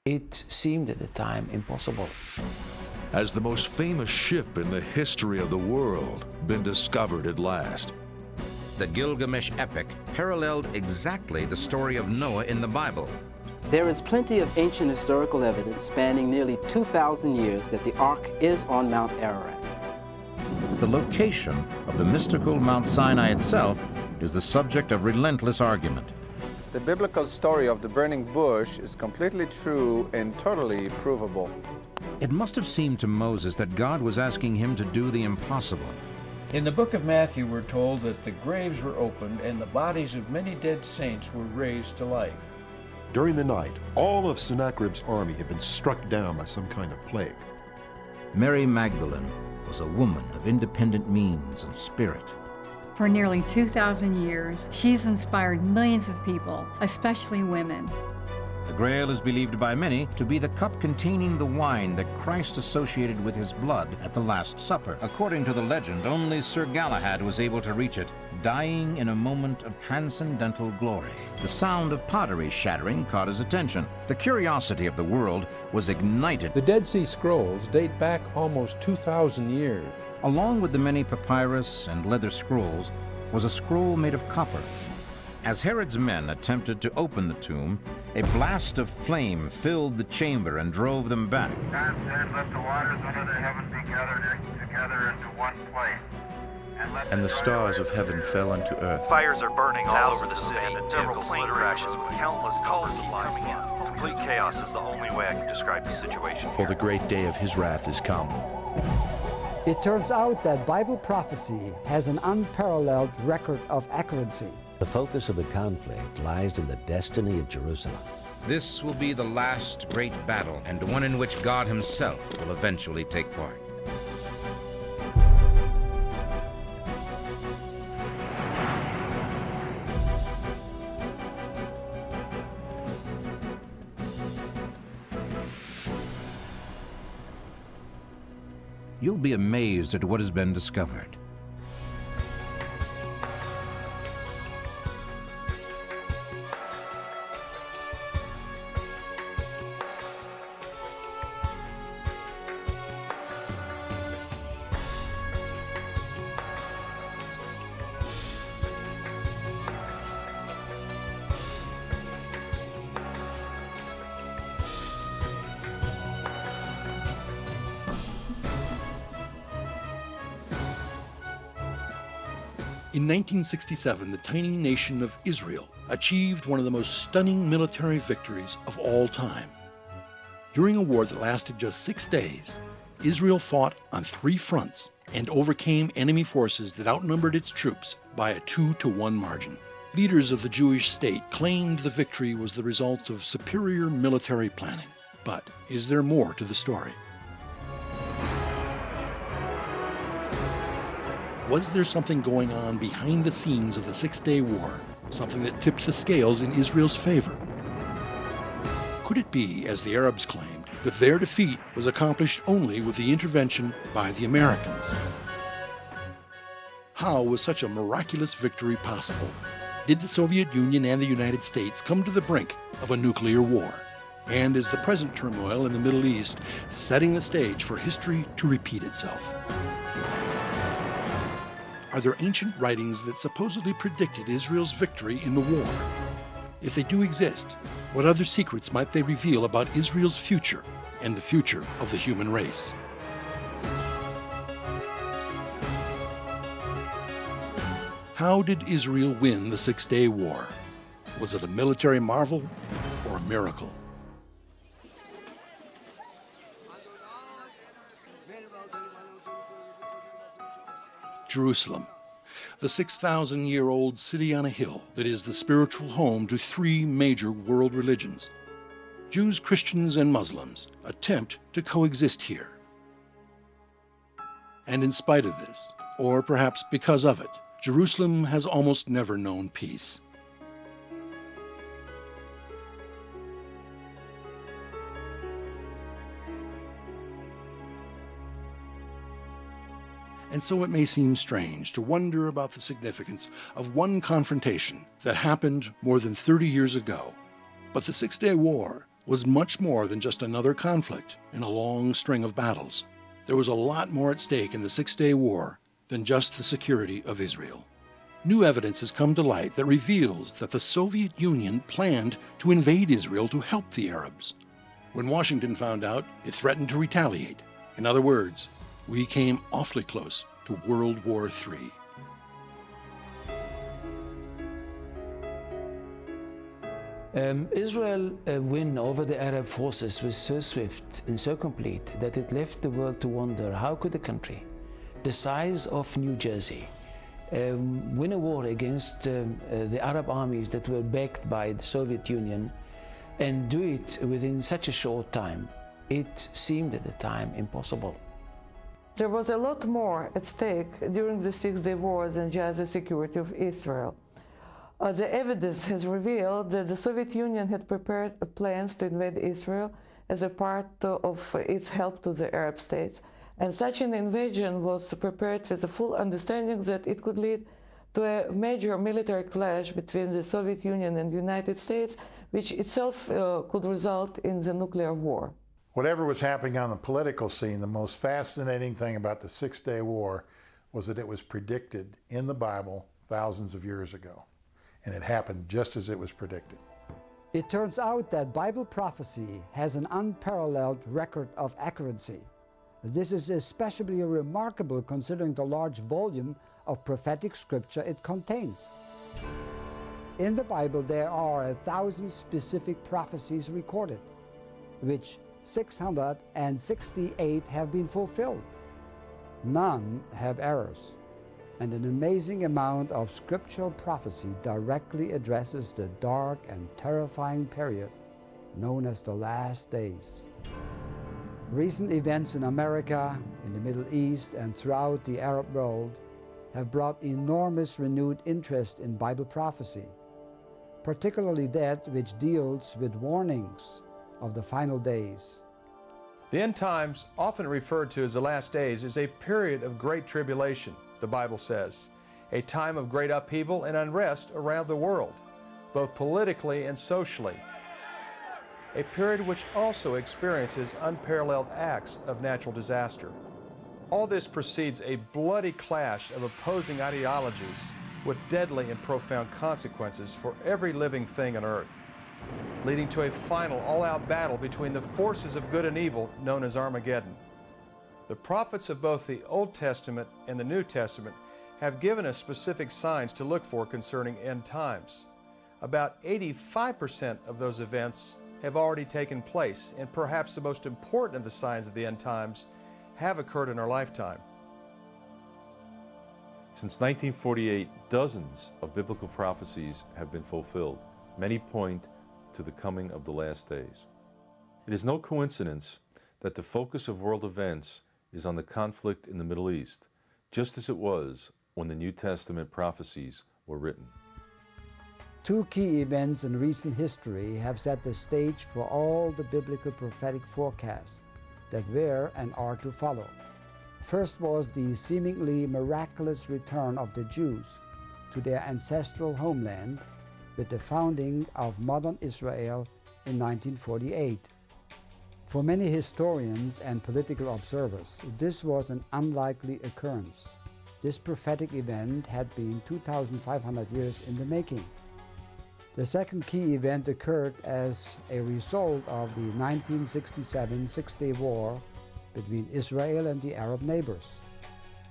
It seemed at the time impossible. Has the most famous ship in the history of the world been discovered at last? The Gilgamesh epic paralleled exactly the story of Noah in the Bible. There is plenty of ancient historical evidence spanning nearly 2,000 years that the Ark is on Mount Ararat. The location of the mystical Mount Sinai itself is the subject of relentless argument. The biblical story of the burning bush is completely true and totally provable. It must have seemed to Moses that God was asking him to do the impossible. In the book of Matthew, we're told that the graves were opened and the bodies of many dead saints were raised to life. During the night, all of Sennacherib's army had been struck down by some kind of plague. Mary Magdalene was a woman of independent means and spirit. For nearly 2,000 years, she's inspired millions of people, especially women. The Grail is believed by many to be the cup containing the wine that Christ associated with his blood at the Last Supper. According to the legend, only Sir Galahad was able to reach it, dying in a moment of transcendental glory. The sound of pottery shattering caught his attention. The curiosity of the world was ignited. The Dead Sea Scrolls date back almost 2,000 years. Along with the many papyrus and leather scrolls was a scroll made of copper. As Herod's men attempted to open the tomb, a blast of flame filled the chamber and drove them back. God said, let the waters under the heaven be gathered together into one place. And the stars of heaven fell unto earth. Fires are burning all over the city, and several plane crashes with countless calls to life. Complete chaos is the only way I can describe the situation. For the great day of his wrath is come. It turns out that Bible prophecy has an unparalleled record of accuracy. The focus of the conflict lies in the destiny of Jerusalem. This will be the last great battle, and one in which God himself will eventually take part. You'll be amazed at what has been discovered. In 1967, the tiny nation of Israel achieved one of the most stunning military victories of all time. During a war that lasted just 6 days, Israel fought on 3 fronts and overcame enemy forces that outnumbered its troops by a 2-to-1 margin. Leaders of the Jewish state claimed the victory was the result of superior military planning. But is there more to the story? Was there something going on behind the scenes of the Six-Day War, something that tipped the scales in Israel's favor? Could it be, as the Arabs claimed, that their defeat was accomplished only with the intervention by the Americans? How was such a miraculous victory possible? Did the Soviet Union and the United States come to the brink of a nuclear war? And is the present turmoil in the Middle East setting the stage for history to repeat itself? Are there ancient writings that supposedly predicted Israel's victory in the war? If they do exist, what other secrets might they reveal about Israel's future and the future of the human race? How did Israel win the Six-Day War? Was it a military marvel or a miracle? Jerusalem, the 6,000-year-old city on a hill that is the spiritual home to 3 major world religions. Jews, Christians, and Muslims attempt to coexist here. And in spite of this, or perhaps because of it, Jerusalem has almost never known peace. And so it may seem strange to wonder about the significance of one confrontation that happened more than 30 years ago. But the Six-Day War was much more than just another conflict in a long string of battles. There was a lot more at stake in the Six-Day War than just the security of Israel. New evidence has come to light that reveals that the Soviet Union planned to invade Israel to help the Arabs. When Washington found out, it threatened to retaliate. In other words, we came awfully close to World War III. Israel's win over the Arab forces was so swift and so complete that it left the world to wonder how could a country the size of New Jersey win a war against the Arab armies that were backed by the Soviet Union and do it within such a short time. It seemed at the time impossible. There was a lot more at stake during the Six-Day War than just the security of Israel. The evidence has revealed that the Soviet Union had prepared plans to invade Israel as a part of its help to the Arab states. And such an invasion was prepared with the full understanding that it could lead to a major military clash between the Soviet Union and the United States, which itself could result in the nuclear war. Whatever was happening on the political scene, the most fascinating thing about the Six-Day War was that it was predicted in the Bible thousands of years ago. And it happened just as it was predicted. It turns out that Bible prophecy has an unparalleled record of accuracy. This is especially remarkable considering the large volume of prophetic scripture it contains. In the Bible, there are 1,000 specific prophecies recorded, which 668 have been fulfilled. None have errors. And an amazing amount of scriptural prophecy directly addresses the dark and terrifying period known as the last days. Recent events in America, in the Middle East, and throughout the Arab world have brought enormous renewed interest in Bible prophecy, particularly that which deals with warnings of the final days. The end times, often referred to as the last days, is a period of great tribulation, the Bible says, a time of great upheaval and unrest around the world, both politically and socially, a period which also experiences unparalleled acts of natural disaster. All this precedes a bloody clash of opposing ideologies with deadly and profound consequences for every living thing on earth, leading to a final all-out battle between the forces of good and evil known as Armageddon. The prophets of both the Old Testament and the New Testament have given us specific signs to look for concerning end times. About 85% of those events have already taken place, and perhaps the most important of the signs of the end times have occurred in our lifetime. Since 1948, dozens of biblical prophecies have been fulfilled. Many point to the coming of the last days. It is no coincidence that the focus of world events is on the conflict in the Middle East, just as it was when the New Testament prophecies were written. Two key events in recent history have set the stage for all the biblical prophetic forecasts that were and are to follow. First was the seemingly miraculous return of the Jews to their ancestral homeland with the founding of modern Israel in 1948. For many historians and political observers, this was an unlikely occurrence. This prophetic event had been 2,500 years in the making. The second key event occurred as a result of the 1967 Six-Day War between Israel and the Arab neighbors.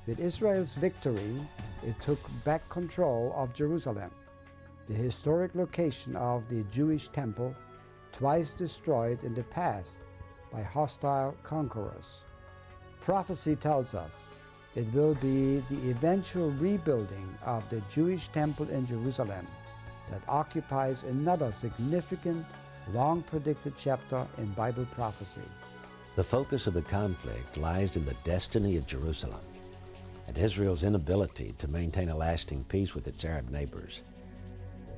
With Israel's victory, it took back control of Jerusalem, the historic location of the Jewish temple, twice destroyed in the past by hostile conquerors. Prophecy tells us it will be the eventual rebuilding of the Jewish temple in Jerusalem that occupies another significant, long-predicted chapter in Bible prophecy. The focus of the conflict lies in the destiny of Jerusalem and Israel's inability to maintain a lasting peace with its Arab neighbors.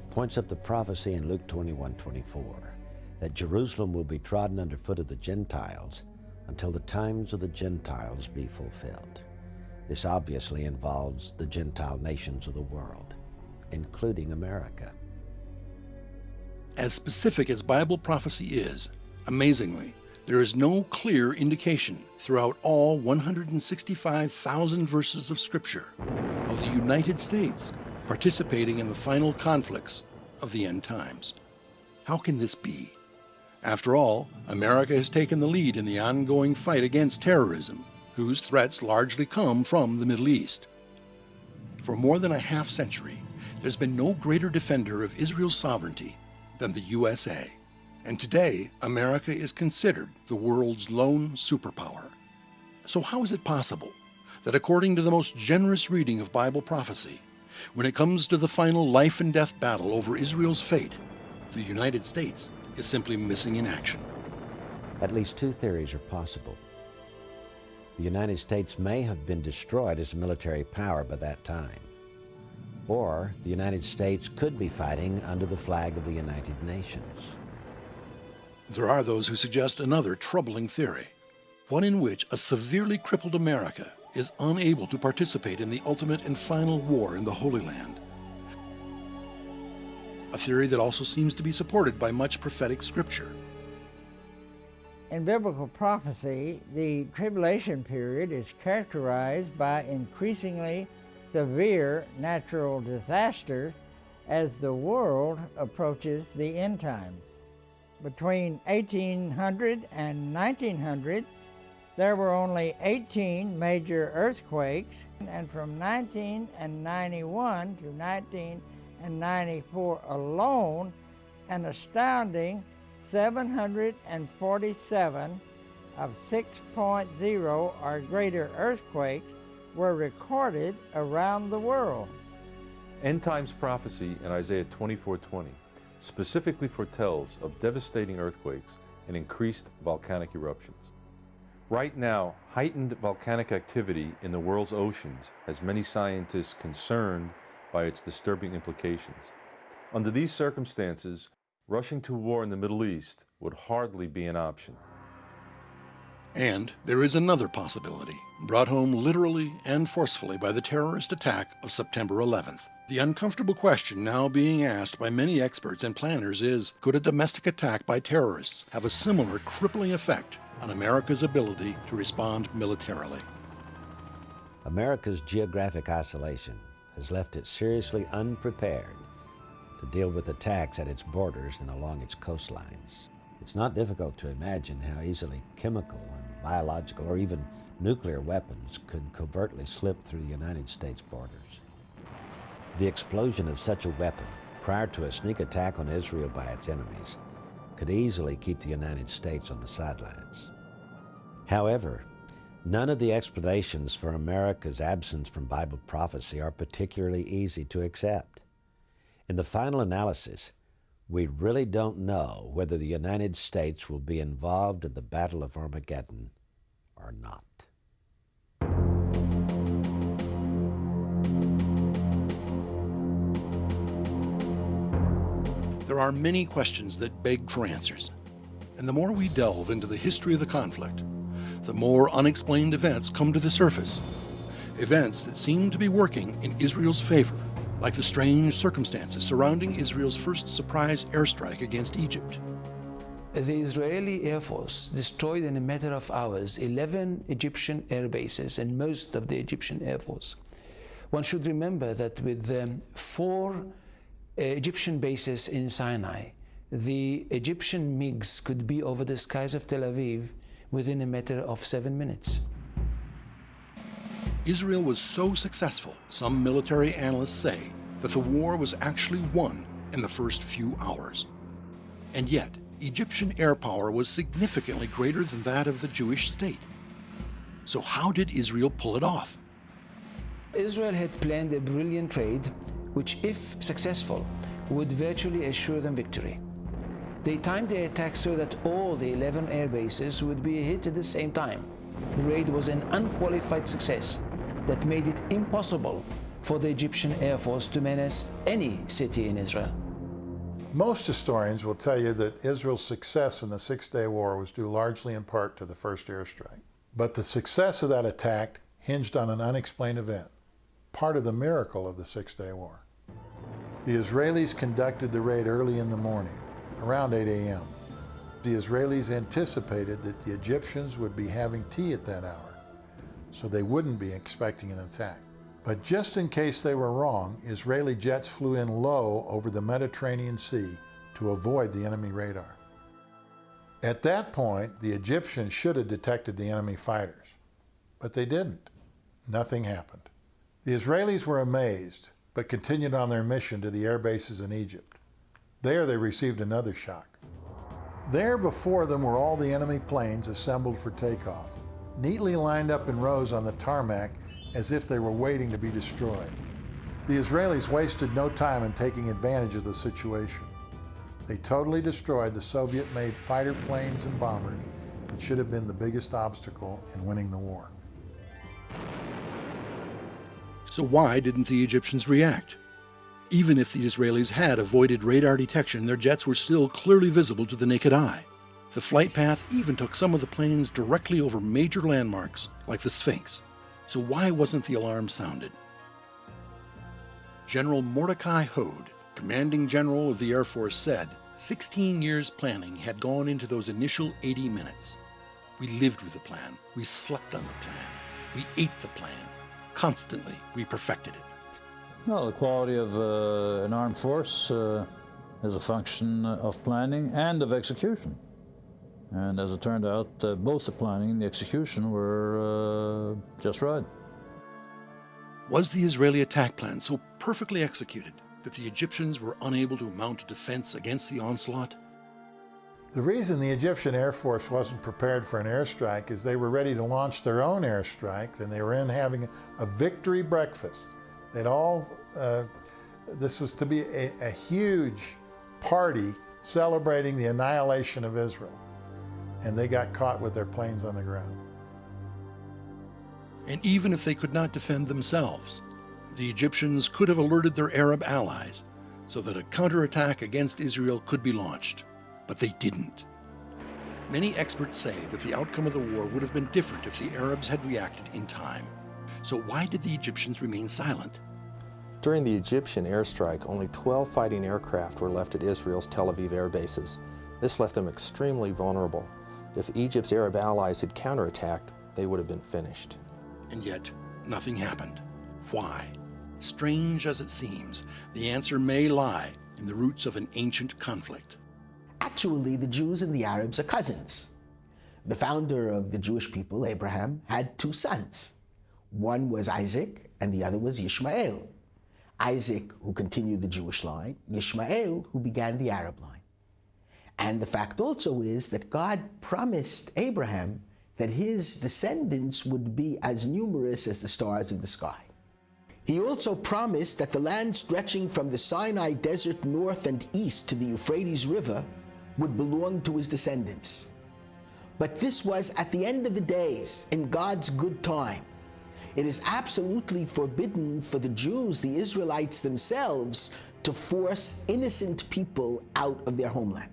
Points up the prophecy in Luke 21:24 that Jerusalem will be trodden underfoot of the Gentiles until the times of the Gentiles be fulfilled. This obviously involves the Gentile nations of the world, including America. As specific as Bible prophecy is, Amazingly, there is no clear indication throughout all 165,000 verses of Scripture of the United States participating in the final conflicts of the end times. How can this be? After all, America has taken the lead in the ongoing fight against terrorism, whose threats largely come from the Middle East. For more than a half century, there's been no greater defender of Israel's sovereignty than the USA. And today, America is considered the world's lone superpower. So how is it possible that according to the most generous reading of Bible prophecy, when it comes to the final life and death battle over Israel's fate, the United States is simply missing in action? At least two theories are possible. The United States may have been destroyed as a military power by that time. Or the United States could be fighting under the flag of the United Nations. There are those who suggest another troubling theory, one in which a severely crippled America is unable to participate in the ultimate and final war in the Holy Land. A theory that also seems to be supported by much prophetic scripture. In biblical prophecy, the tribulation period is characterized by increasingly severe natural disasters as the world approaches the end times. Between 1800 and 1900, there were only 18 major earthquakes, and from 1991 to 1994 alone, an astounding 747 of 6.0 or greater earthquakes were recorded around the world. End times prophecy in Isaiah 24:20 specifically foretells of devastating earthquakes and increased volcanic eruptions. Right now, heightened volcanic activity in the world's oceans has many scientists concerned by its disturbing implications. Under these circumstances, rushing to war in the Middle East would hardly be an option. And there is another possibility, brought home literally and forcefully by the terrorist attack of September 11th. The uncomfortable question now being asked by many experts and planners is, could a domestic attack by terrorists have a similar crippling effect on America's ability to respond militarily? America's geographic isolation has left it seriously unprepared to deal with attacks at its borders and along its coastlines. It's not difficult to imagine how easily chemical and biological or even nuclear weapons could covertly slip through the United States borders. The explosion of such a weapon prior to a sneak attack on Israel by its enemies could easily keep the United States on the sidelines. However, none of the explanations for America's absence from Bible prophecy are particularly easy to accept. In the final analysis, we really don't know whether the United States will be involved in the Battle of Armageddon or not. There are many questions that beg for answers, and the more we delve into the history of the conflict, the more unexplained events come to the surface. Events that seem to be working in Israel's favor, like the strange circumstances surrounding Israel's first surprise airstrike against Egypt. The Israeli Air Force destroyed in a matter of hours 11 Egyptian air bases and most of the Egyptian Air Force. One should remember that with 4 Egyptian bases in Sinai, the Egyptian MiGs could be over the skies of Tel Aviv within a matter of 7 minutes. Israel was so successful, some military analysts say, that the war was actually won in the first few hours. And yet, Egyptian air power was significantly greater than that of the Jewish state. So how did Israel pull it off? Israel had planned a brilliant raid, which, if successful, would virtually assure them victory. They timed the attack so that all the 11 air bases would be hit at the same time. The raid was an unqualified success that made it impossible for the Egyptian Air Force to menace any city in Israel. Most historians will tell you that Israel's success in the Six-Day War was due largely in part to the first airstrike. But the success of that attack hinged on an unexplained event, part of the miracle of the Six-Day War. The Israelis conducted the raid early in the morning, around 8 a.m. the Israelis anticipated that the Egyptians would be having tea at that hour, so they wouldn't be expecting an attack. But just in case they were wrong, Israeli jets flew in low over the Mediterranean Sea to avoid the enemy radar. At that point, the Egyptians should have detected the enemy fighters, but they didn't. Nothing happened. The Israelis were amazed, but continued on their mission to the air bases in Egypt. There they received another shock. There before them were all the enemy planes assembled for takeoff, neatly lined up in rows on the tarmac as if they were waiting to be destroyed. The Israelis wasted no time in taking advantage of the situation. They totally destroyed the Soviet-made fighter planes and bombers that should have been the biggest obstacle in winning the war. So why didn't the Egyptians react? Even if the Israelis had avoided radar detection, their jets were still clearly visible to the naked eye. The flight path even took some of the planes directly over major landmarks like the Sphinx. So why wasn't the alarm sounded? General Mordecai Hode, commanding general of the Air Force, said 16 years planning had gone into those initial 80 minutes. We lived with the plan. We slept on the plan. We ate the plan. Constantly, we perfected it. Well, the quality of an armed force is a function of planning and of execution. And as it turned out, both the planning and the execution were just right. Was the Israeli attack plan so perfectly executed that the Egyptians were unable to mount a defense against the onslaught? The reason the Egyptian Air Force wasn't prepared for an airstrike is they were ready to launch their own airstrike, and they were in having a victory breakfast. This was to be a huge party celebrating the annihilation of Israel, and they got caught with their planes on the ground. And even if they could not defend themselves, the Egyptians could have alerted their Arab allies so that a counterattack against Israel could be launched. But they didn't. Many experts say that the outcome of the war would have been different if the Arabs had reacted in time. So why did the Egyptians remain silent? During the Egyptian airstrike, only 12 fighting aircraft were left at Israel's Tel Aviv air bases. This left them extremely vulnerable. If Egypt's Arab allies had counterattacked, they would have been finished. And yet, nothing happened. Why? Strange as it seems, the answer may lie in the roots of an ancient conflict. Actually, the Jews and the Arabs are cousins. The founder of the Jewish people, Abraham, had two sons. One was Isaac, and the other was Ishmael. Isaac, who continued the Jewish line, Ishmael, who began the Arab line. And the fact also is that God promised Abraham that his descendants would be as numerous as the stars of the sky. He also promised that the land stretching from the Sinai Desert north and east to the Euphrates River would belong to his descendants. But this was at the end of the days, in God's good time. It is absolutely forbidden for the Jews, the Israelites themselves, to force innocent people out of their homeland.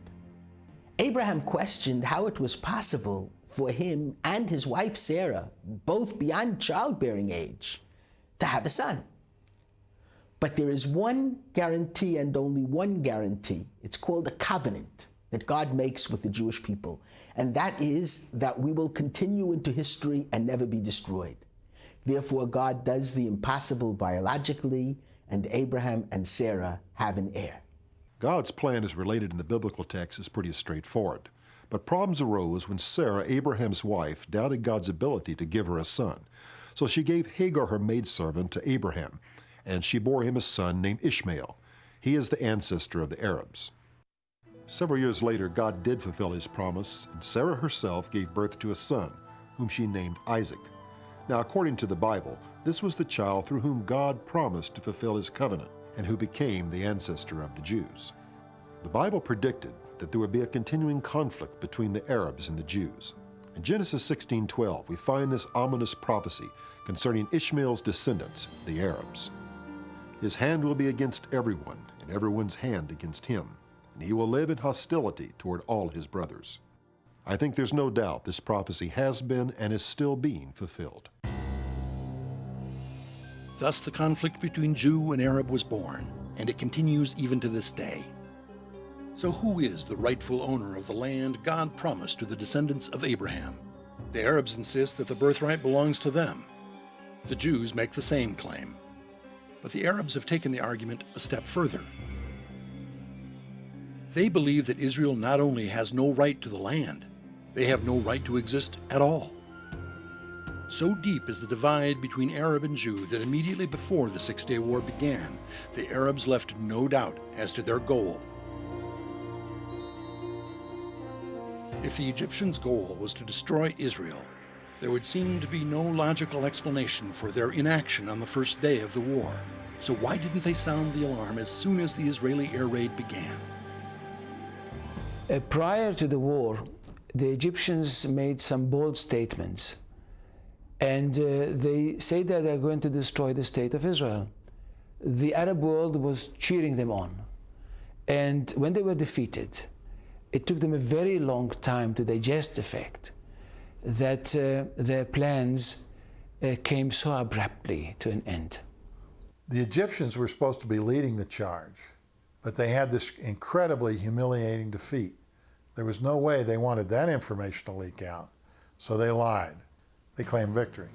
Abraham questioned how it was possible for him and his wife Sarah, both beyond childbearing age, to have a son. But there is one guarantee and only one guarantee. It's called a covenant that God makes with the Jewish people, and that is that we will continue into history and never be destroyed. Therefore, God does the impossible biologically, and Abraham and Sarah have an heir. God's plan as related in the biblical text is pretty straightforward. But problems arose when Sarah, Abraham's wife, doubted God's ability to give her a son. So she gave Hagar, her maidservant, to Abraham, and she bore him a son named Ishmael. He is the ancestor of the Arabs. Several years later, God did fulfill his promise, and Sarah herself gave birth to a son, whom she named Isaac. Now, according to the Bible, this was the child through whom God promised to fulfill his covenant, and who became the ancestor of the Jews. The Bible predicted that there would be a continuing conflict between the Arabs and the Jews. In Genesis 16:12, we find this ominous prophecy concerning Ishmael's descendants, the Arabs. His hand will be against everyone, and everyone's hand against him, and he will live in hostility toward all his brothers. I think there's no doubt this prophecy has been and is still being fulfilled. Thus the conflict between Jew and Arab was born, and it continues even to this day. So who is the rightful owner of the land God promised to the descendants of Abraham? The Arabs insist that the birthright belongs to them. The Jews make the same claim. But the Arabs have taken the argument a step further. They believe that Israel not only has no right to the land, they have no right to exist at all. So deep is the divide between Arab and Jew that immediately before the Six-Day War began, the Arabs left no doubt as to their goal. If the Egyptians' goal was to destroy Israel, there would seem to be no logical explanation for their inaction on the first day of the war. So why didn't they sound the alarm as soon as the Israeli air raid began? Prior to the war, the Egyptians made some bold statements. And they say that they're going to destroy the state of Israel. The Arab world was cheering them on. And when they were defeated, it took them a very long time to digest the fact that their plans came so abruptly to an end. The Egyptians were supposed to be leading the charge, but they had this incredibly humiliating defeat. There was no way they wanted that information to leak out, so they lied. They claimed victory.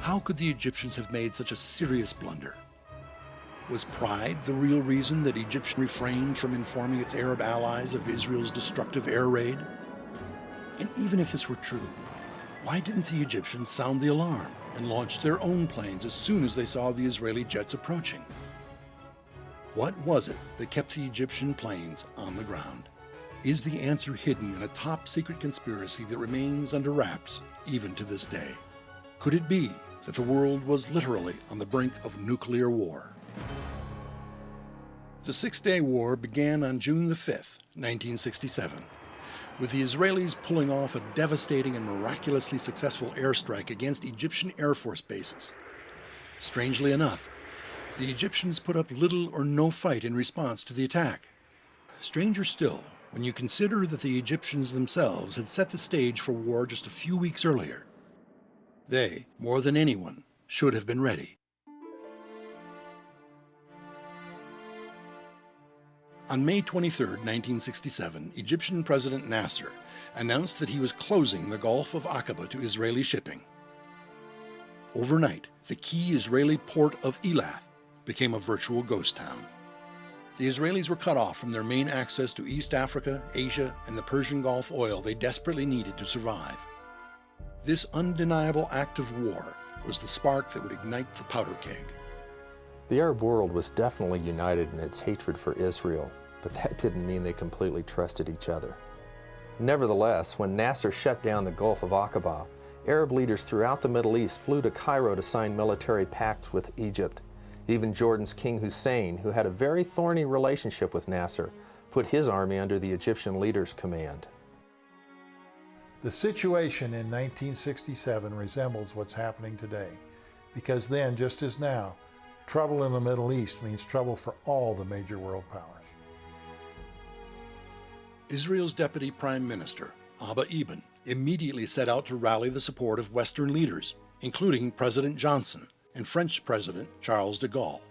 How could the Egyptians have made such a serious blunder? Was pride the real reason that Egypt refrained from informing its Arab allies of Israel's destructive air raid? And even if this were true, why didn't the Egyptians sound the alarm and launch their own planes as soon as they saw the Israeli jets approaching? What was it that kept the Egyptian planes on the ground? Is the answer hidden in a top-secret conspiracy that remains under wraps even to this day? Could it be that the world was literally on the brink of nuclear war? The Six-Day War began on June the 5th, 1967, with the Israelis pulling off a devastating and miraculously successful airstrike against Egyptian Air Force bases. Strangely enough, the Egyptians put up little or no fight in response to the attack. Stranger still, when you consider that the Egyptians themselves had set the stage for war just a few weeks earlier. They, more than anyone, should have been ready. On May 23, 1967, Egyptian President Nasser announced that he was closing the Gulf of Aqaba to Israeli shipping. Overnight, the key Israeli port of Eilat became a virtual ghost town. The Israelis were cut off from their main access to East Africa, Asia, and the Persian Gulf oil they desperately needed to survive. This undeniable act of war was the spark that would ignite the powder keg. The Arab world was definitely united in its hatred for Israel, but that didn't mean they completely trusted each other. Nevertheless, when Nasser shut down the Gulf of Aqaba, Arab leaders throughout the Middle East flew to Cairo to sign military pacts with Egypt. Even Jordan's King Hussein, who had a very thorny relationship with Nasser, put his army under the Egyptian leader's command. The situation in 1967 resembles what's happening today, because then, just as now, trouble in the Middle East means trouble for all the major world powers. Israel's Deputy Prime Minister, Abba Eban, immediately set out to rally the support of Western leaders, including President Johnson and French President Charles de Gaulle.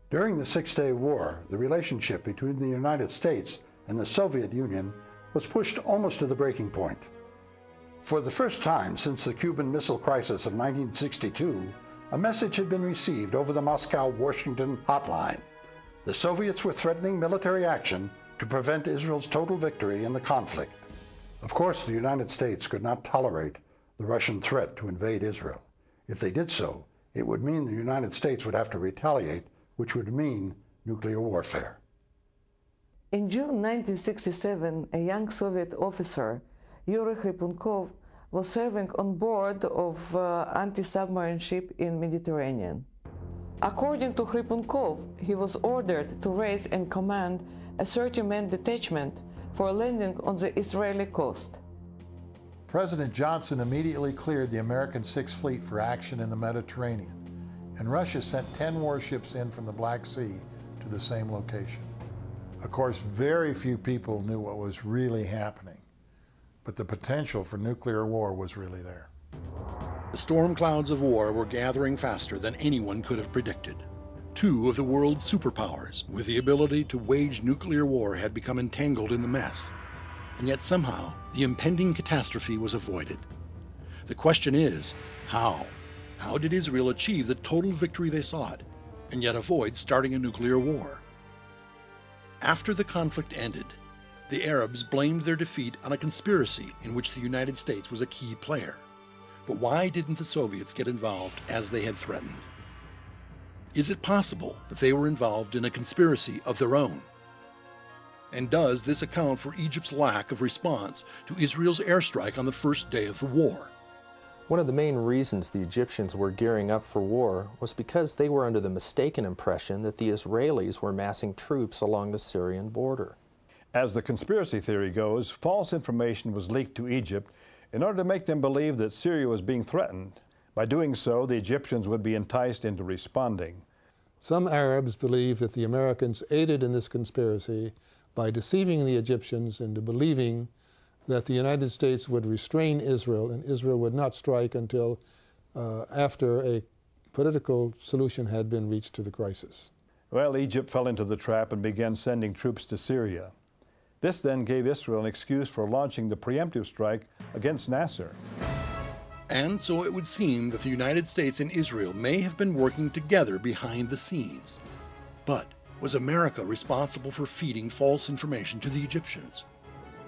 During the Six-Day War, the relationship between the United States and the Soviet Union was pushed almost to the breaking point. For the first time since the Cuban Missile Crisis of 1962, a message had been received over the Moscow-Washington hotline. The Soviets were threatening military action to prevent Israel's total victory in the conflict. Of course, the United States could not tolerate the Russian threat to invade Israel. If they did so, it would mean the United States would have to retaliate, which would mean nuclear warfare. In June 1967, a young Soviet officer, Yuri Khripunkov, was serving on board of anti-submarine ship in Mediterranean. According to Khripunkov, he was ordered to raise and command a 30-man detachment for landing on the Israeli coast. President Johnson immediately cleared the American Sixth Fleet for action in the Mediterranean, and Russia sent 10 warships in from the Black Sea to the same location. Of course, very few people knew what was really happening, but the potential for nuclear war was really there. The storm clouds of war were gathering faster than anyone could have predicted. Two of the world's superpowers with the ability to wage nuclear war had become entangled in the mess. And yet somehow, the impending catastrophe was avoided. The question is, how? How did Israel achieve the total victory they sought, and yet avoid starting a nuclear war? After the conflict ended, the Arabs blamed their defeat on a conspiracy in which the United States was a key player. But why didn't the Soviets get involved as they had threatened? Is it possible that they were involved in a conspiracy of their own? And does this account for Egypt's lack of response to Israel's airstrike on the first day of the war? One of the main reasons the Egyptians were gearing up for war was because they were under the mistaken impression that the Israelis were massing troops along the Syrian border. As the conspiracy theory goes, false information was leaked to Egypt in order to make them believe that Syria was being threatened. By doing so, the Egyptians would be enticed into responding. Some Arabs believe that the Americans aided in this conspiracy by deceiving the Egyptians into believing that the United States would restrain Israel and Israel would not strike until after a political solution had been reached to the crisis. Well, Egypt fell into the trap and began sending troops to Syria. This then gave Israel an excuse for launching the preemptive strike against Nasser. And so it would seem that the United States and Israel may have been working together behind the scenes. But was America responsible for feeding false information to the Egyptians?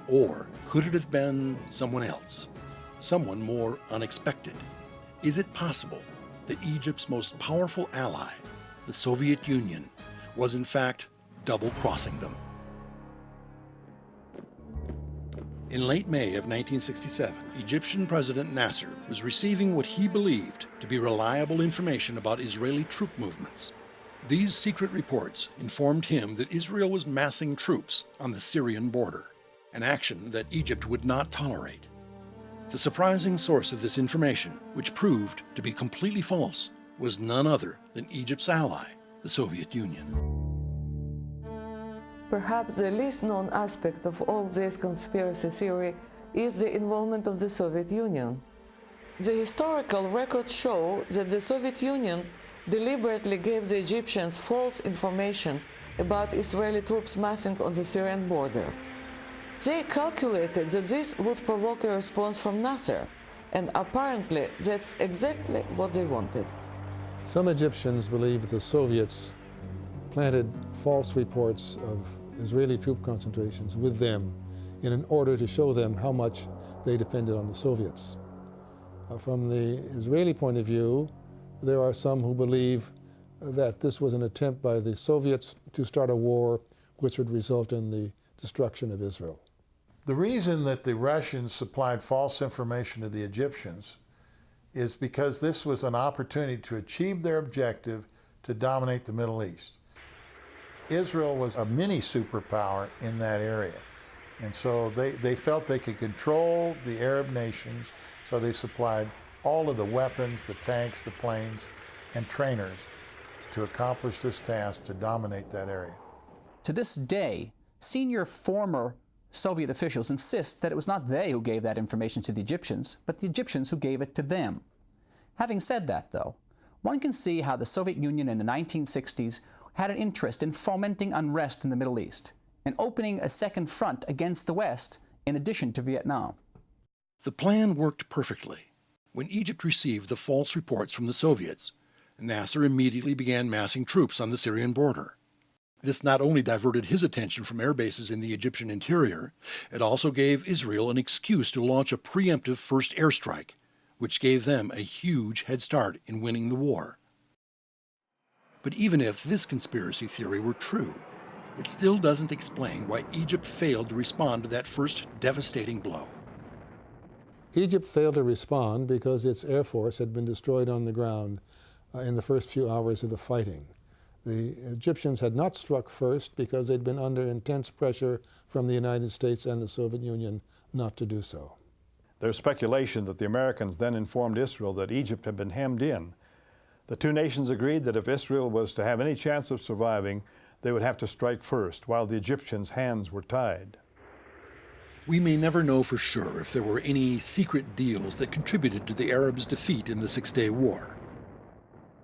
Or could it have been someone else, someone more unexpected? Is it possible that Egypt's most powerful ally, the Soviet Union, was in fact double-crossing them? In late May of 1967, Egyptian President Nasser was receiving what he believed to be reliable information about Israeli troop movements. These secret reports informed him that Israel was massing troops on the Syrian border, an action that Egypt would not tolerate. The surprising source of this information, which proved to be completely false, was none other than Egypt's ally, the Soviet Union. Perhaps the least known aspect of all this conspiracy theory is the involvement of the Soviet Union. The historical records show that the Soviet Union deliberately gave the Egyptians false information about Israeli troops massing on the Syrian border. They calculated that this would provoke a response from Nasser, and apparently that's exactly what they wanted. Some Egyptians believe the Soviets planted false reports of Israeli troop concentrations with them in order to show them how much they depended on the Soviets. From the Israeli point of view, there are some who believe that this was an attempt by the Soviets to start a war which would result in the destruction of Israel. The reason that the Russians supplied false information to the Egyptians is because this was an opportunity to achieve their objective to dominate the Middle East. Israel was a mini superpower in that area. And so they felt they could control the Arab nations, so they supplied all of the weapons, the tanks, the planes, and trainers to accomplish this task to dominate that area. To this day, senior former Soviet officials insist that it was not they who gave that information to the Egyptians, but the Egyptians who gave it to them. Having said that, though, one can see how the Soviet Union in the 1960s had an interest in fomenting unrest in the Middle East and opening a second front against the West in addition to Vietnam. The plan worked perfectly. When Egypt received the false reports from the Soviets, Nasser immediately began massing troops on the Syrian border. This not only diverted his attention from air bases in the Egyptian interior, it also gave Israel an excuse to launch a preemptive first airstrike, which gave them a huge head start in winning the war. But even if this conspiracy theory were true, it still doesn't explain why Egypt failed to respond to that first devastating blow. Egypt failed to respond because its air force had been destroyed on the ground in the first few hours of the fighting. The Egyptians had not struck first because they'd been under intense pressure from the United States and the Soviet Union not to do so. There's speculation that the Americans then informed Israel that Egypt had been hemmed in. The two nations agreed that if Israel was to have any chance of surviving, they would have to strike first, while the Egyptians' hands were tied. We may never know for sure if there were any secret deals that contributed to the Arabs' defeat in the Six-Day War.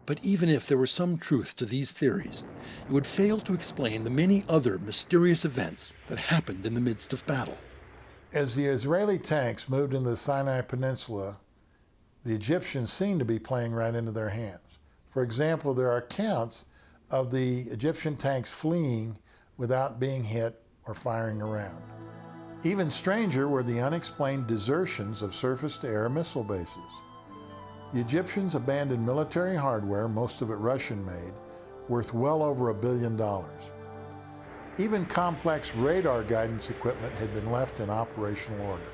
But even if there were some truth to these theories, it would fail to explain the many other mysterious events that happened in the midst of battle. As the Israeli tanks moved into the Sinai Peninsula, the Egyptians seemed to be playing right into their hands. For example, there are accounts of the Egyptian tanks fleeing without being hit or firing around. Even stranger were the unexplained desertions of surface-to-air missile bases. The Egyptians abandoned military hardware, most of it Russian-made, worth well over $1 billion. Even complex radar guidance equipment had been left in operational order.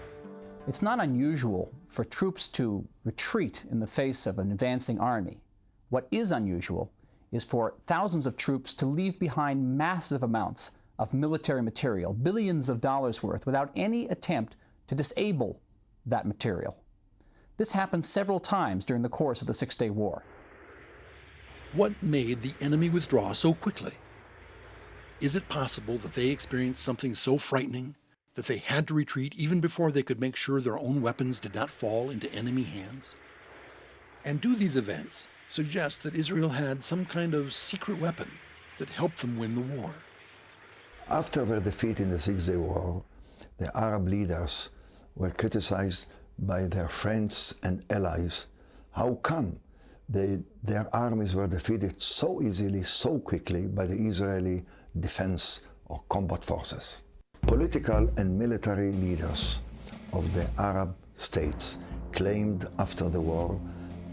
It's not unusual for troops to retreat in the face of an advancing army. What is unusual is for thousands of troops to leave behind massive amounts of military material, billions of dollars worth, without any attempt to disable that material. This happened several times during the course of the Six-Day War. What made the enemy withdraw so quickly? Is it possible that they experienced something so frightening that they had to retreat even before they could make sure their own weapons did not fall into enemy hands? And do these events suggest that Israel had some kind of secret weapon that helped them win the war? After their defeat in the Six-Day War, the Arab leaders were criticized by their friends and allies. How come their armies were defeated so easily, so quickly by the Israeli defense or combat forces? Political and military leaders of the Arab states claimed after the war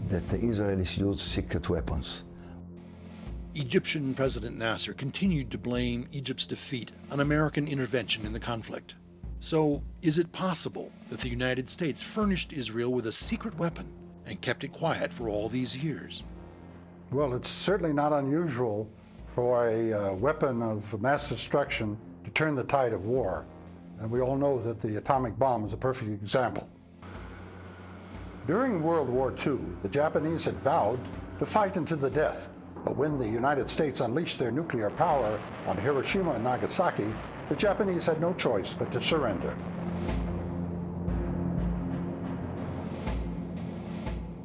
that the Israelis used secret weapons. Egyptian President Nasser continued to blame Egypt's defeat on American intervention in the conflict. So, is it possible that the United States furnished Israel with a secret weapon and kept it quiet for all these years? Well, it's certainly not unusual for a weapon of mass destruction to turn the tide of war. And we all know that the atomic bomb is a perfect example. During World War II, the Japanese had vowed to fight unto the death. But when the United States unleashed their nuclear power on Hiroshima and Nagasaki, the Japanese had no choice but to surrender.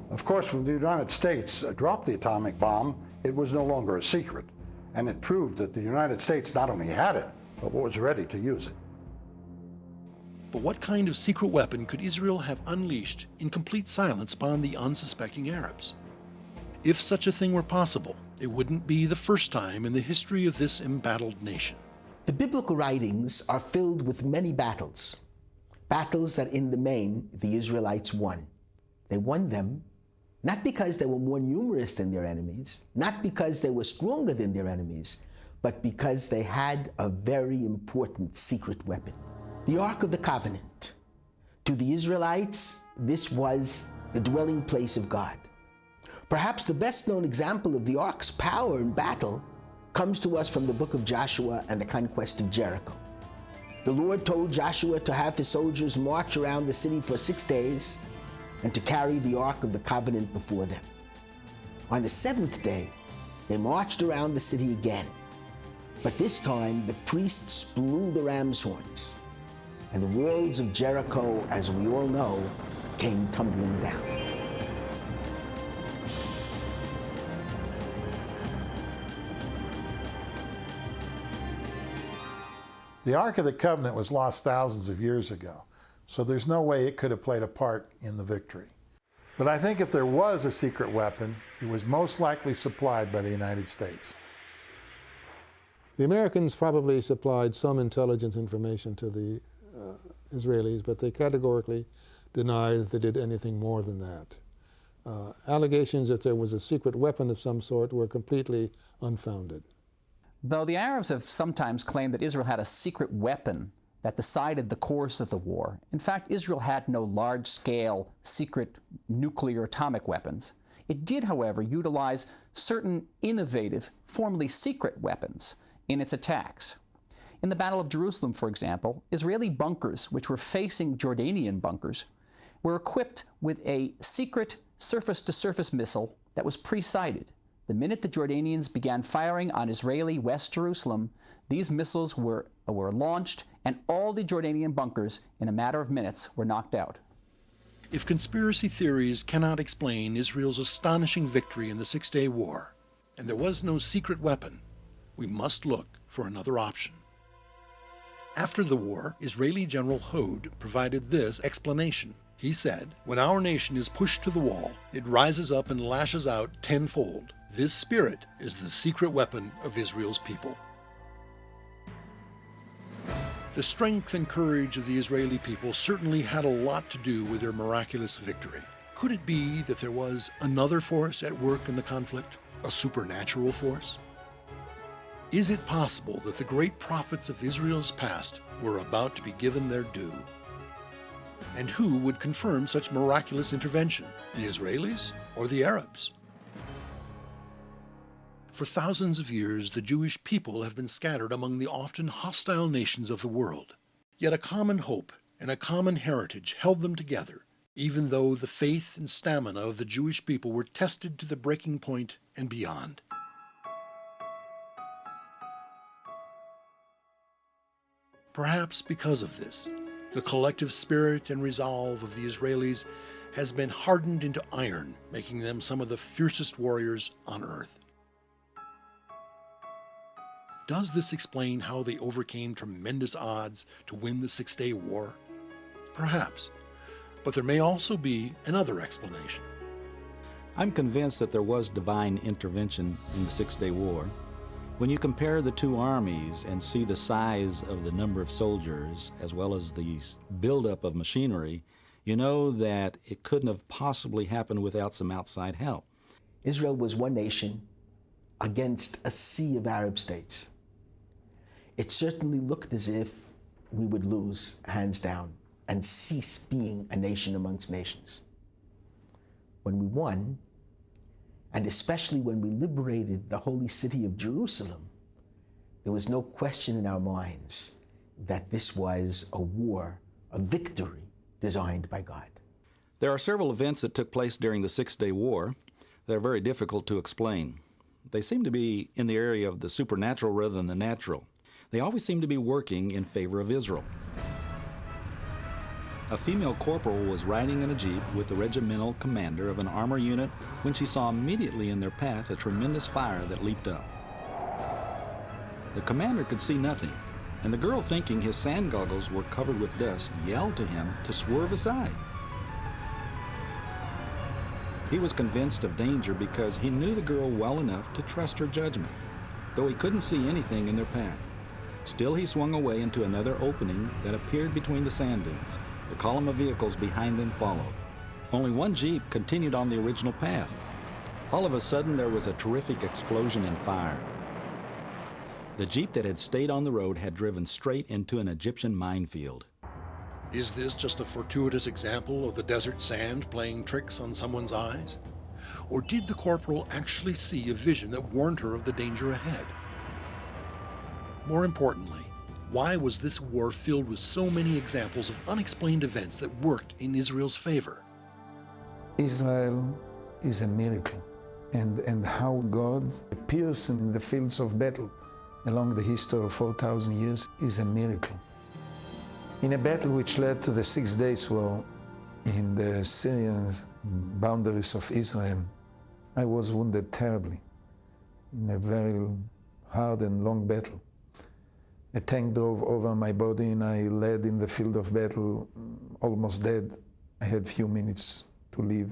Of course, when the United States dropped the atomic bomb, it was no longer a secret, and it proved that the United States not only had it, but was ready to use it. But what kind of secret weapon could Israel have unleashed in complete silence upon the unsuspecting Arabs? If such a thing were possible, it wouldn't be the first time in the history of this embattled nation. The biblical writings are filled with many battles, battles that in the main the Israelites won. They won them not because they were more numerous than their enemies, not because they were stronger than their enemies, but because they had a very important secret weapon, the Ark of the Covenant. To the Israelites, this was the dwelling place of God. Perhaps the best known example of the Ark's power in battle comes to us from the book of Joshua and the conquest of Jericho. The Lord told Joshua to have his soldiers march around the city for 6 days and to carry the Ark of the Covenant before them. On the 7th day, they marched around the city again. But this time, the priests blew the ram's horns, and the walls of Jericho, as we all know, came tumbling down. The Ark of the Covenant was lost thousands of years ago, so there's no way it could have played a part in the victory. But I think if there was a secret weapon, it was most likely supplied by the United States. The Americans probably supplied some intelligence information to the Israelis, but they categorically deny that they did anything more than that. Allegations that there was a secret weapon of some sort were completely unfounded. Though the Arabs have sometimes claimed that Israel had a secret weapon that decided the course of the war, in fact, Israel had no large-scale secret nuclear atomic weapons. It did, however, utilize certain innovative, formerly secret weapons in its attacks. In the Battle of Jerusalem, for example, Israeli bunkers, which were facing Jordanian bunkers, were equipped with a secret surface-to-surface missile that was pre-sighted. The minute the Jordanians began firing on Israeli West Jerusalem, these missiles were launched, and all the Jordanian bunkers, in a matter of minutes, were knocked out. If conspiracy theories cannot explain Israel's astonishing victory in the Six-Day War, and there was no secret weapon, we must look for another option. After the war, Israeli General Hod provided this explanation. He said, "When our nation is pushed to the wall, it rises up and lashes out tenfold. This spirit is the secret weapon of Israel's people." The strength and courage of the Israeli people certainly had a lot to do with their miraculous victory. Could it be that there was another force at work in the conflict, a supernatural force? Is it possible that the great prophets of Israel's past were about to be given their due? And who would confirm such miraculous intervention, the Israelis or the Arabs? For thousands of years, the Jewish people have been scattered among the often hostile nations of the world. Yet a common hope and a common heritage held them together, even though the faith and stamina of the Jewish people were tested to the breaking point and beyond. Perhaps because of this, the collective spirit and resolve of the Israelis has been hardened into iron, making them some of the fiercest warriors on earth. Does this explain how they overcame tremendous odds to win the Six-Day War? Perhaps, but there may also be another explanation. I'm convinced that there was divine intervention in the Six-Day War. When you compare the two armies and see the size of the number of soldiers as well as the buildup of machinery, you know that it couldn't have possibly happened without some outside help. Israel was one nation against a sea of Arab states. It certainly looked as if we would lose, hands down, and cease being a nation amongst nations. When we won, and especially when we liberated the holy city of Jerusalem, there was no question in our minds that this was a war, a victory designed by God. There are several events that took place during the Six-Day War that are very difficult to explain. They seem to be in the area of the supernatural rather than the natural. They always seem to be working in favor of Israel. A female corporal was riding in a jeep with the regimental commander of an armor unit when she saw immediately in their path a tremendous fire that leaped up. The commander could see nothing, and the girl, thinking his sand goggles were covered with dust, yelled to him to swerve aside. He was convinced of danger because he knew the girl well enough to trust her judgment, though he couldn't see anything in their path. Still, he swung away into another opening that appeared between the sand dunes. The column of vehicles behind them followed. Only one Jeep continued on the original path. All of a sudden, there was a terrific explosion and fire. The Jeep that had stayed on the road had driven straight into an Egyptian minefield. Is this just a fortuitous example of the desert sand playing tricks on someone's eyes? Or did the corporal actually see a vision that warned her of the danger ahead? More importantly, why was this war filled with so many examples of unexplained events that worked in Israel's favor? Israel is a miracle, and how God appears in the fields of battle along the history of 4,000 years is a miracle. In a battle which led to the 6 Days War in the Syrian boundaries of Israel, I was wounded terribly in a very hard and long battle. A tank drove over my body and I lay in the field of battle, almost dead. I had few minutes to live.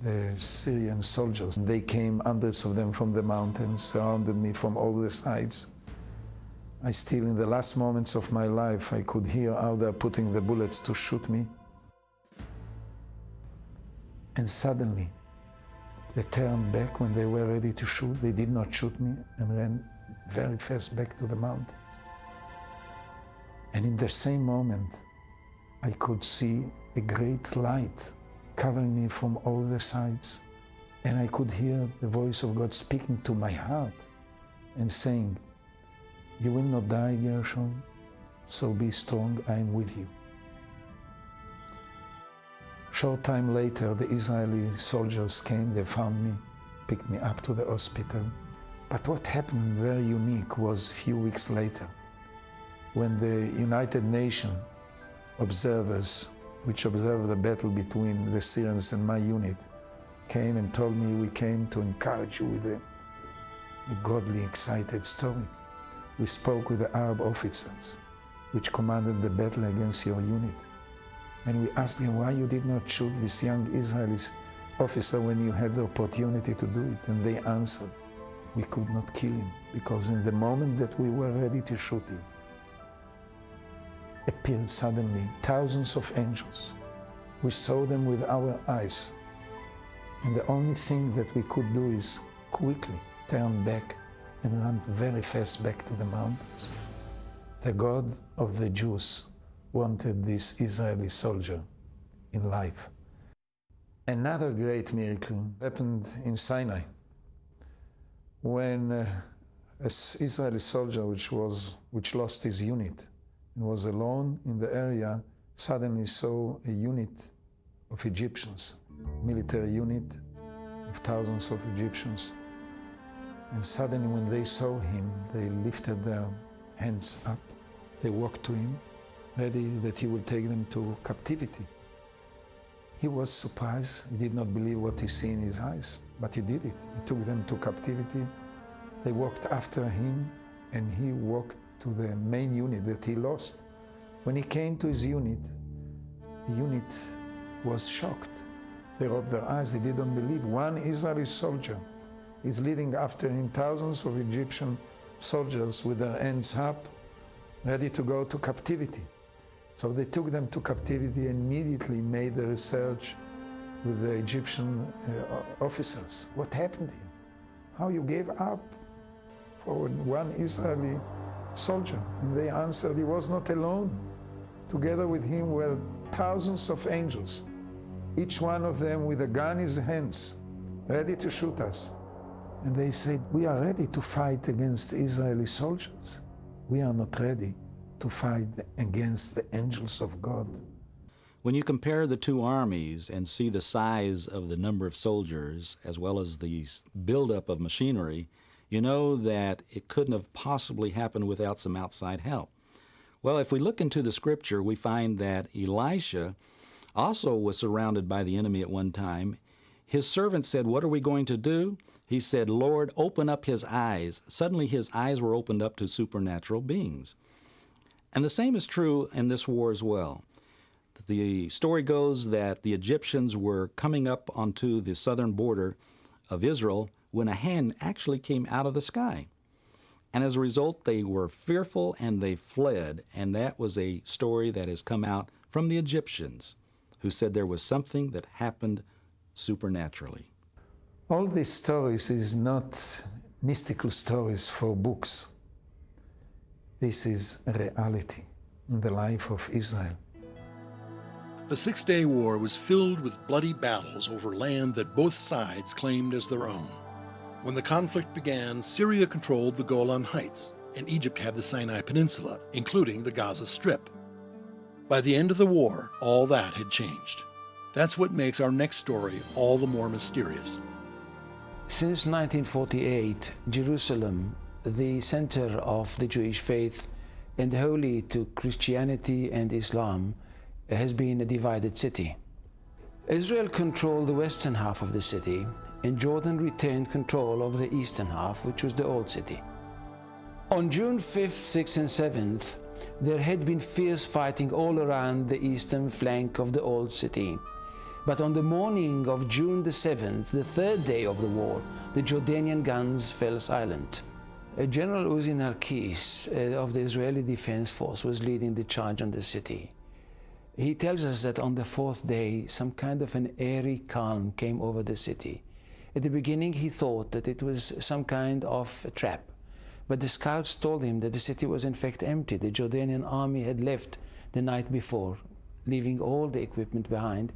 The Syrian soldiers, they came, hundreds of them from the mountains, surrounded me from all the sides. I still, in the last moments of my life, I could hear how they're putting the bullets to shoot me. And suddenly, they turned back when they were ready to shoot. They did not shoot me and ran very fast back to the mountain. And in the same moment, I could see a great light covering me from all the sides. And I could hear the voice of God speaking to my heart and saying, "You will not die, Gershon, so be strong, I am with you." Short time later, the Israeli soldiers came, they found me, picked me up to the hospital. But what happened very unique was a few weeks later, when the United Nations observers which observed the battle between the Syrians and my unit, came and told me, we came to encourage you with a godly, excited story. We spoke with the Arab officers, which commanded the battle against your unit. And we asked him why you did not shoot this young Israeli officer when you had the opportunity to do it. And they answered, we could not kill him because in the moment that we were ready to shoot him, appeared suddenly thousands of angels. We saw them with our eyes. And the only thing that we could do is quickly turn back and run very fast back to the mountains. The God of the Jews wanted this Israeli soldier in life. Another great miracle happened in Sinai when an Israeli soldier which lost his unit and was alone in the area suddenly saw a unit of Egyptians, military unit of thousands of Egyptians. And suddenly when they saw him, they lifted their hands up. They walked to him, ready that he would take them to captivity. He was surprised. He did not believe what he saw in his eyes, but he did it. He took them to captivity. They walked after him, and he walked to the main unit that he lost. When he came to his unit, the unit was shocked. They rubbed their eyes. They didn't believe. One Israeli soldier is leading after him thousands of Egyptian soldiers with their hands up, ready to go to captivity. So they took them to captivity and immediately made the research with the Egyptian officers. What happened here? How you gave up for one Israeli soldier? And they answered, he was not alone. Together with him were thousands of angels, each one of them with a gun in his hands, ready to shoot us. And they said, we are ready to fight against Israeli soldiers. We are not ready to fight against the angels of God. When you compare the two armies and see the size of the number of soldiers as well as the buildup of machinery, you know that it couldn't have possibly happened without some outside help. Well, if we look into the scripture, we find that Elisha also was surrounded by the enemy at one time. His servant said, what are we going to do? He said, Lord, open up his eyes. Suddenly his eyes were opened up to supernatural beings. And the same is true in this war as well. The story goes that the Egyptians were coming up onto the southern border of Israel when a hand actually came out of the sky. And as a result, they were fearful and they fled. And that was a story that has come out from the Egyptians, who said there was something that happened supernaturally. All these stories is not mystical stories for books. This is reality in the life of Israel. The Six-Day War was filled with bloody battles over land that both sides claimed as their own. When the conflict began, Syria controlled the Golan Heights, and Egypt had the Sinai Peninsula, including the Gaza Strip. By the end of the war, all that had changed. That's what makes our next story all the more mysterious. Since 1948, Jerusalem, the center of the Jewish faith and holy to Christianity and Islam, has been a divided city. Israel controlled the western half of the city, and Jordan retained control of the eastern half, which was the old city. On June 5th, 6th, and 7th, there had been fierce fighting all around the eastern flank of the old city. But on the morning of June the 7th, the third day of the war, the Jordanian guns fell silent. General Uzi Narkis of the Israeli Defense Force was leading the charge on the city. He tells us that on the fourth day, some kind of an airy calm came over the city. At the beginning, he thought that it was some kind of a trap. But the scouts told him that the city was in fact empty. The Jordanian army had left the night before, leaving all the equipment behind.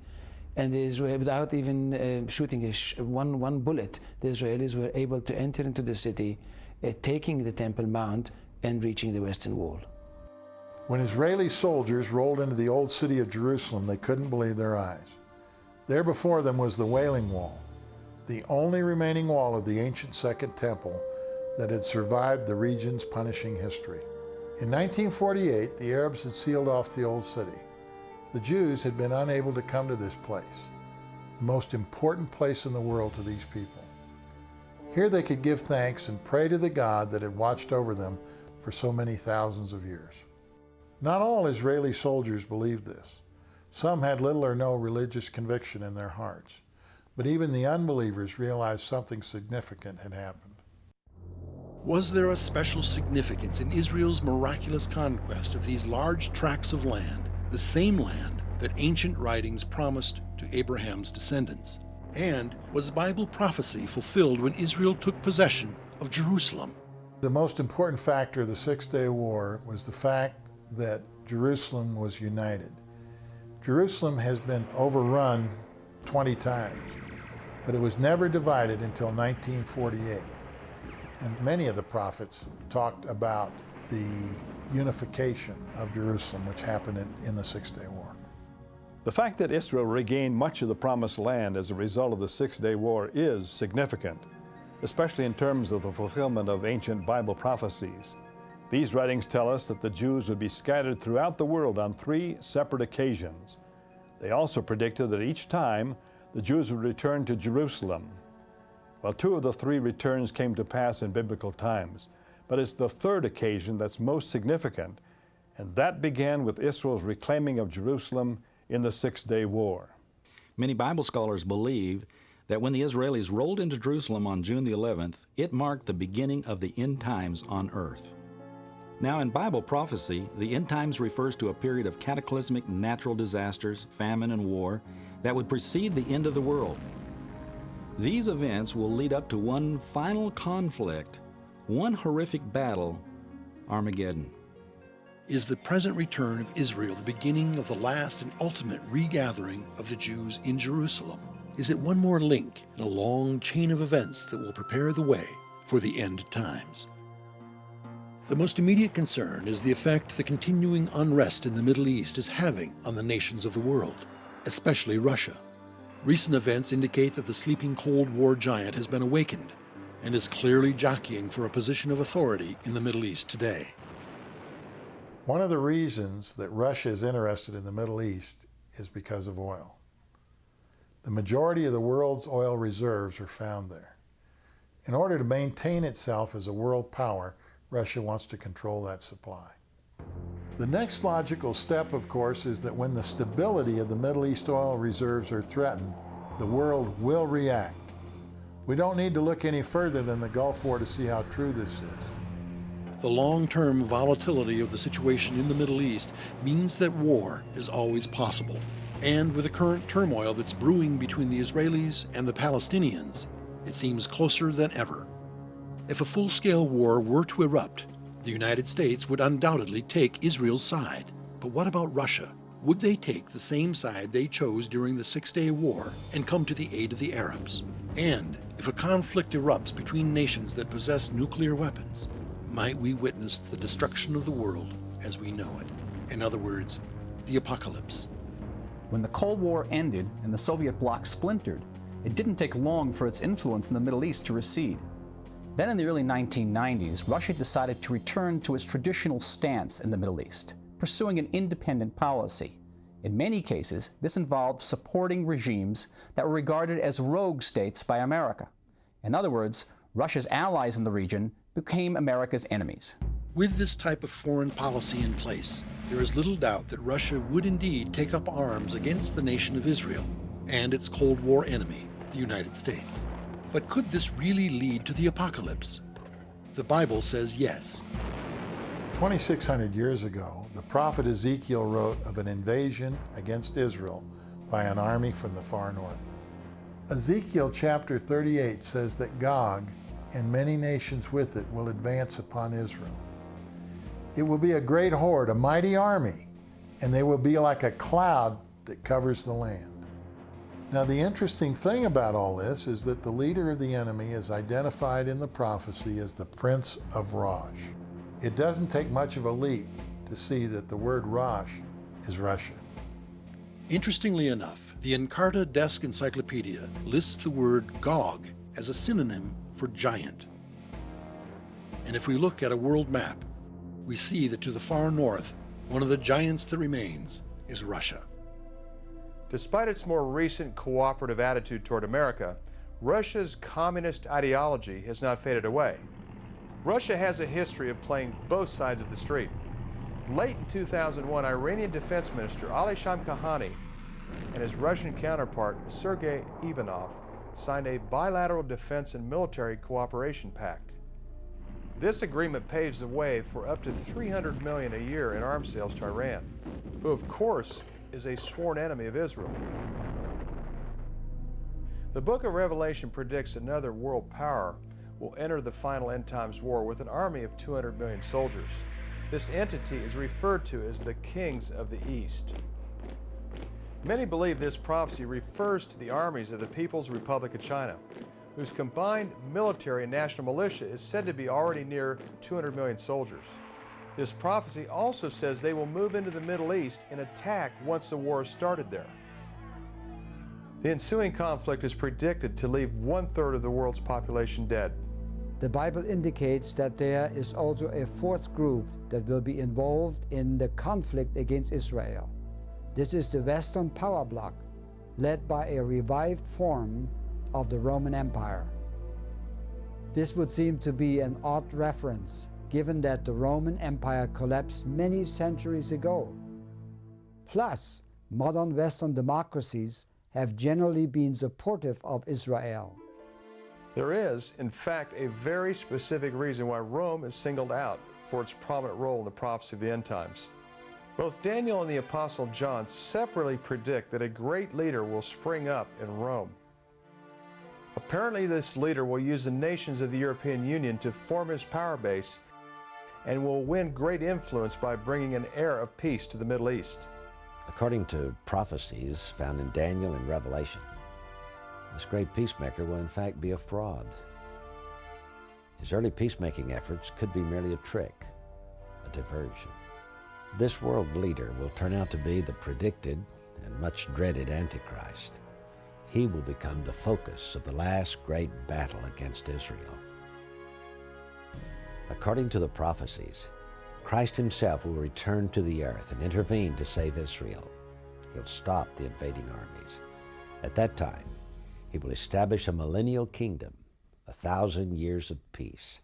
And without even shooting one bullet, the Israelis were able to enter into the city, taking the Temple Mount and reaching the Western Wall. When Israeli soldiers rolled into the old city of Jerusalem, they couldn't believe their eyes. There before them was the Wailing Wall, the only remaining wall of the ancient Second Temple that had survived the region's punishing history. In 1948, the Arabs had sealed off the old city. The Jews had been unable to come to this place, the most important place in the world to these people. Here they could give thanks and pray to the God that had watched over them for so many thousands of years. Not all Israeli soldiers believed this. Some had little or no religious conviction in their hearts. But even the unbelievers realized something significant had happened. Was there a special significance in Israel's miraculous conquest of these large tracts of land, the same land that ancient writings promised to Abraham's descendants? And was Bible prophecy fulfilled when Israel took possession of Jerusalem? The most important factor of the Six-Day War was the fact that Jerusalem was united. Jerusalem has been overrun 20 times, but it was never divided until 1948. And many of the prophets talked about the unification of Jerusalem, which happened in the Six-Day War. The fact that Israel regained much of the Promised Land as a result of the Six-Day War is significant, especially in terms of the fulfillment of ancient Bible prophecies. These writings tell us that the Jews would be scattered throughout the world on 3 separate occasions. They also predicted that each time the Jews would return to Jerusalem. Well, 2 of the 3 returns came to pass in biblical times, but it's the 3rd occasion that's most significant, and that began with Israel's reclaiming of Jerusalem in the Six-Day War. Many Bible scholars believe that when the Israelis rolled into Jerusalem on June the 11th, it marked the beginning of the end times on earth. Now, in Bible prophecy, the end times refers to a period of cataclysmic natural disasters, famine, and war that would precede the end of the world. These events will lead up to one final conflict, one horrific battle, Armageddon. Is the present return of Israel the beginning of the last and ultimate regathering of the Jews in Jerusalem? Is it one more link in a long chain of events that will prepare the way for the end times? The most immediate concern is the effect the continuing unrest in the Middle East is having on the nations of the world, especially Russia. Recent events indicate that the sleeping Cold War giant has been awakened and is clearly jockeying for a position of authority in the Middle East today. One of the reasons that Russia is interested in the Middle East is because of oil. The majority of the world's oil reserves are found there. In order to maintain itself as a world power, Russia wants to control that supply. The next logical step, of course, is that when the stability of the Middle East oil reserves are threatened, the world will react. We don't need to look any further than the Gulf War to see how true this is. The long-term volatility of the situation in the Middle East means that war is always possible. And with the current turmoil that's brewing between the Israelis and the Palestinians, it seems closer than ever. If a full-scale war were to erupt, the United States would undoubtedly take Israel's side. But what about Russia? Would they take the same side they chose during the Six-Day War and come to the aid of the Arabs? And if a conflict erupts between nations that possess nuclear weapons, might we witness the destruction of the world as we know it? In other words, the apocalypse. When the Cold War ended and the Soviet bloc splintered, it didn't take long for its influence in the Middle East to recede. Then in the early 1990s, Russia decided to return to its traditional stance in the Middle East, pursuing an independent policy. In many cases, this involved supporting regimes that were regarded as rogue states by America. In other words, Russia's allies in the region became America's enemies. With this type of foreign policy in place, there is little doubt that Russia would indeed take up arms against the nation of Israel and its Cold War enemy, the United States. But could this really lead to the apocalypse? The Bible says yes. 2,600 years ago, the prophet Ezekiel wrote of an invasion against Israel by an army from the far north. Ezekiel chapter 38 says that Gog and many nations with it will advance upon Israel. It will be a great horde, a mighty army, and they will be like a cloud that covers the land. Now, the interesting thing about all this is that the leader of the enemy is identified in the prophecy as the Prince of Rosh. It doesn't take much of a leap to see that the word Rosh is Russia. Interestingly enough, the Encarta Desk Encyclopedia lists the word Gog as a synonym for giant. And if we look at a world map, we see that to the far north, one of the giants that remains is Russia. Despite its more recent cooperative attitude toward America, Russia's communist ideology has not faded away. Russia has a history of playing both sides of the street. Late in 2001, Iranian Defense Minister Ali Shamkhani and his Russian counterpart Sergei Ivanov signed a bilateral defense and military cooperation pact. This agreement paves the way for up to $300 million a year in arms sales to Iran, who of course is a sworn enemy of Israel. The book of Revelation predicts another world power will enter the final end times war with an army of 200 million soldiers. This entity is referred to as the Kings of the East. Many believe this prophecy refers to the armies of the People's Republic of China, whose combined military and national militia is said to be already near 200 million soldiers. This prophecy also says they will move into the Middle East and attack once the war started there. The ensuing conflict is predicted to leave 1/3 of the world's population dead. The Bible indicates that there is also a fourth group that will be involved in the conflict against Israel. This is the Western power bloc, led by a revived form of the Roman Empire. This would seem to be an odd reference, given that the Roman Empire collapsed many centuries ago. Plus, modern Western democracies have generally been supportive of Israel. There is, in fact, a very specific reason why Rome is singled out for its prominent role in the prophecy of the end times. Both Daniel and the Apostle John separately predict that a great leader will spring up in Rome. Apparently, this leader will use the nations of the European Union to form his power base and will win great influence by bringing an air of peace to the Middle East. According to prophecies found in Daniel and Revelation, this great peacemaker will in fact be a fraud. His early peacemaking efforts could be merely a trick, a diversion. This world leader will turn out to be the predicted and much dreaded Antichrist. He will become the focus of the last great battle against Israel. According to the prophecies, Christ himself will return to the earth and intervene to save Israel. He'll stop the invading armies. At that time, he will establish a millennial kingdom, 1,000 years of peace.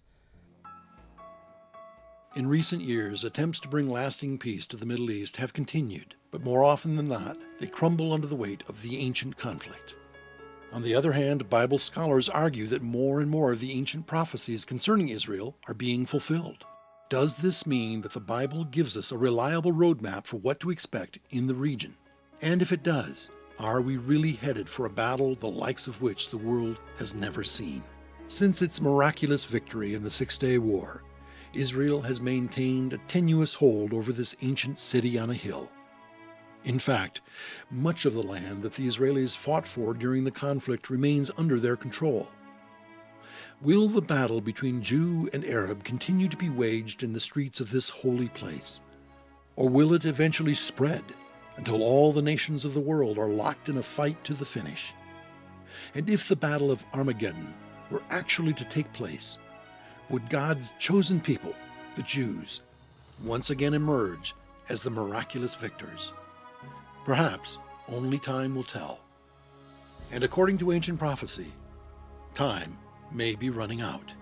In recent years, attempts to bring lasting peace to the Middle East have continued, but more often than not, they crumble under the weight of the ancient conflict. On the other hand, Bible scholars argue that more and more of the ancient prophecies concerning Israel are being fulfilled. Does this mean that the Bible gives us a reliable roadmap for what to expect in the region? And if it does, are we really headed for a battle the likes of which the world has never seen? Since its miraculous victory in the Six-Day War, Israel has maintained a tenuous hold over this ancient city on a hill. In fact, much of the land that the Israelis fought for during the conflict remains under their control. Will the battle between Jew and Arab continue to be waged in the streets of this holy place? Or will it eventually spread until all the nations of the world are locked in a fight to the finish? And if the Battle of Armageddon were actually to take place, would God's chosen people, the Jews, once again emerge as the miraculous victors? Perhaps only time will tell. And according to ancient prophecy, time may be running out.